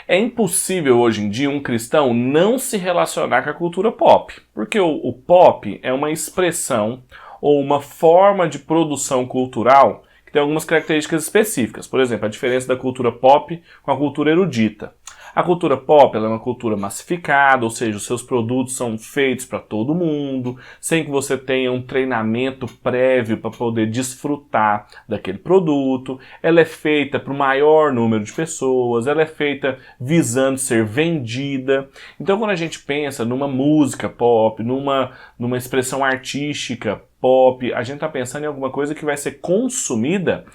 É impossível hoje em dia um cristão não se relacionar com a cultura pop, porque o pop é uma expressão ou uma forma de produção cultural que tem algumas características específicas. Por exemplo, a diferença da cultura pop com a cultura erudita. A cultura pop ela é uma cultura massificada, ou seja, os seus produtos são feitos para todo mundo, sem que você tenha um treinamento prévio para poder desfrutar daquele produto. Ela é feita para o maior número de pessoas, ela é feita visando ser vendida. Então, quando a gente pensa numa música pop, numa expressão artística pop, a gente está pensando em alguma coisa que vai ser consumida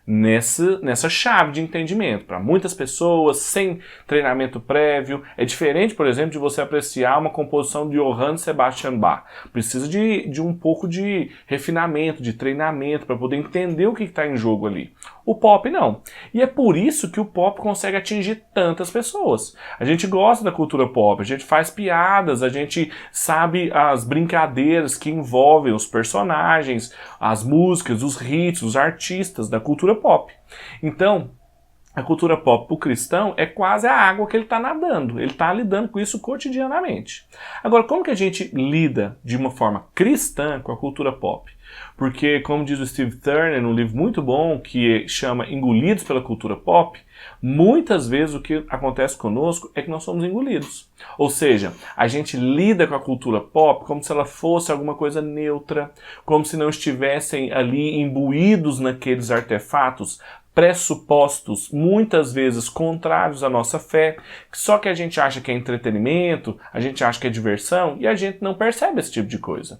nessa chave de entendimento. Para muitas pessoas, sem treinamento prévio, é diferente, por exemplo, de você apreciar uma composição de Johann Sebastian Bach. Precisa de um pouco de refinamento, de treinamento, para poder entender o que está em jogo ali. O pop não. E é por isso que o pop consegue atingir tantas pessoas. A gente gosta da cultura pop, a gente faz piadas, a gente sabe as brincadeiras que envolvem os personagens, as músicas, os hits, os artistas da cultura pop. Então, a cultura pop para o cristão é quase a água que ele está nadando. Ele está lidando com isso cotidianamente. Agora, como que a gente lida de uma forma cristã com a cultura pop? Porque, como diz o Steve Turner, num livro muito bom que chama Engolidos pela Cultura Pop, muitas vezes o que acontece conosco é que nós somos engolidos. Ou seja, a gente lida com a cultura pop como se ela fosse alguma coisa neutra, como se não estivessem ali imbuídos naqueles artefatos pressupostos, muitas vezes contrários à nossa fé, só que a gente acha que é entretenimento, a gente acha que é diversão, e a gente não percebe esse tipo de coisa.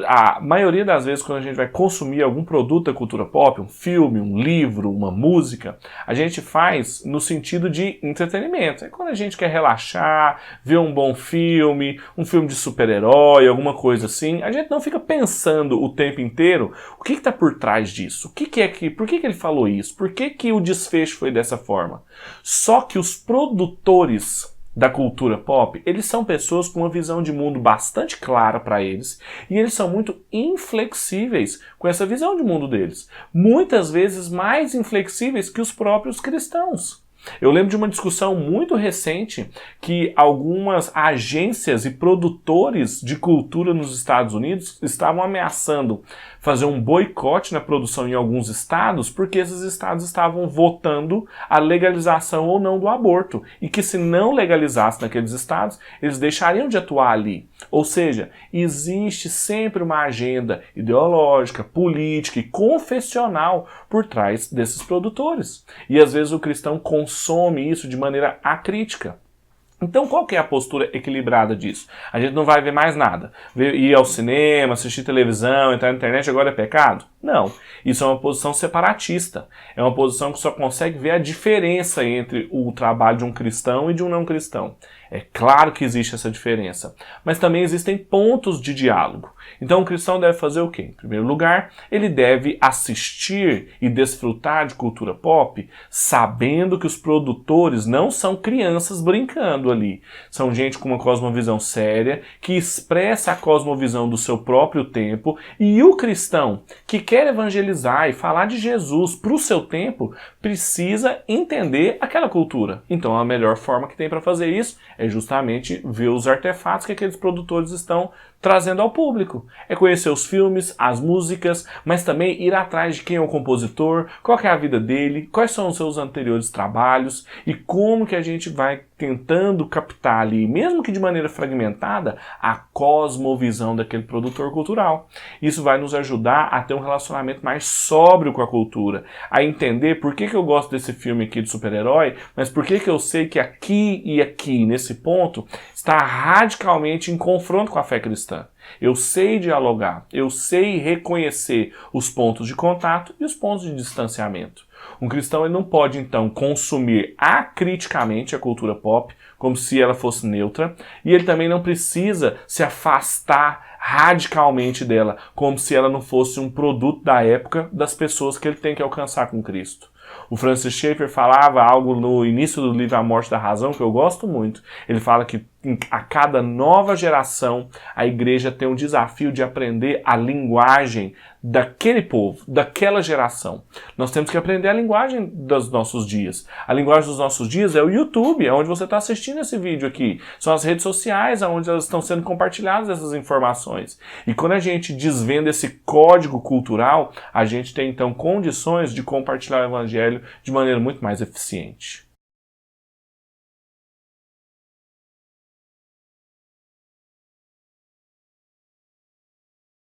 A maioria das vezes, quando a gente vai consumir algum produto da cultura pop, um filme, um livro, uma música, a gente faz no sentido de entretenimento. É quando a gente quer relaxar, ver um bom filme, um filme de super-herói, alguma coisa assim, a gente não fica pensando o tempo inteiro o que está por trás disso, por que ele falou isso, por que o desfecho foi dessa forma. Só que os produtores da cultura pop, eles são pessoas com uma visão de mundo bastante clara para eles e eles são muito inflexíveis com essa visão de mundo deles. Muitas vezes mais inflexíveis que os próprios cristãos. Eu lembro de uma discussão muito recente que algumas agências e produtores de cultura nos Estados Unidos estavam ameaçando fazer um boicote na produção em alguns estados porque esses estados estavam votando a legalização ou não do aborto e que se não legalizasse naqueles estados, eles deixariam de atuar ali. Ou seja, existe sempre uma agenda ideológica, política e confessional por trás desses produtores. E às vezes o cristão consome isso de maneira acrítica. Então qual que é a postura equilibrada disso? A gente não vai ver mais nada. Ir ao cinema, assistir televisão, entrar na internet agora é pecado? Não. Isso é uma posição separatista. É uma posição que só consegue ver a diferença entre o trabalho de um cristão e de um não cristão. É claro que existe essa diferença. Mas também existem pontos de diálogo. Então o cristão deve fazer o quê? Em primeiro lugar, ele deve assistir e desfrutar de cultura pop, sabendo que os produtores não são crianças brincando ali. São gente com uma cosmovisão séria, que expressa a cosmovisão do seu próprio tempo, e o cristão que quer evangelizar e falar de Jesus para o seu tempo, precisa entender aquela cultura. Então a melhor forma que tem para fazer isso é justamente ver os artefatos que aqueles produtores estão trazendo ao público. É conhecer os filmes, as músicas, mas também ir atrás de quem é o compositor, qual que é a vida dele, quais são os seus anteriores trabalhos e como que a gente vai tentando captar ali, mesmo que de maneira fragmentada, a cosmovisão daquele produtor cultural. Isso vai nos ajudar a ter um relacionamento mais sóbrio com a cultura, a entender por que eu gosto desse filme aqui de super-herói, mas por que eu sei que aqui e aqui, nesse ponto, está radicalmente em confronto com a fé cristã. Eu sei dialogar, eu sei reconhecer os pontos de contato e os pontos de distanciamento. Um cristão ele não pode, então, consumir acriticamente a cultura pop, como se ela fosse neutra, e ele também não precisa se afastar radicalmente dela, como se ela não fosse um produto da época das pessoas que ele tem que alcançar com Cristo. O Francis Schaeffer falava algo no início do livro A Morte da Razão, que eu gosto muito. Ele fala que a cada nova geração, a igreja tem o desafio de aprender a linguagem daquele povo, daquela geração. Nós temos que aprender a linguagem dos nossos dias. A linguagem dos nossos dias é o YouTube, é onde você está assistindo esse vídeo aqui. São as redes sociais, onde elas estão sendo compartilhadas essas informações. E quando a gente desvenda esse código cultural, a gente tem então condições de compartilhar o evangelho de maneira muito mais eficiente.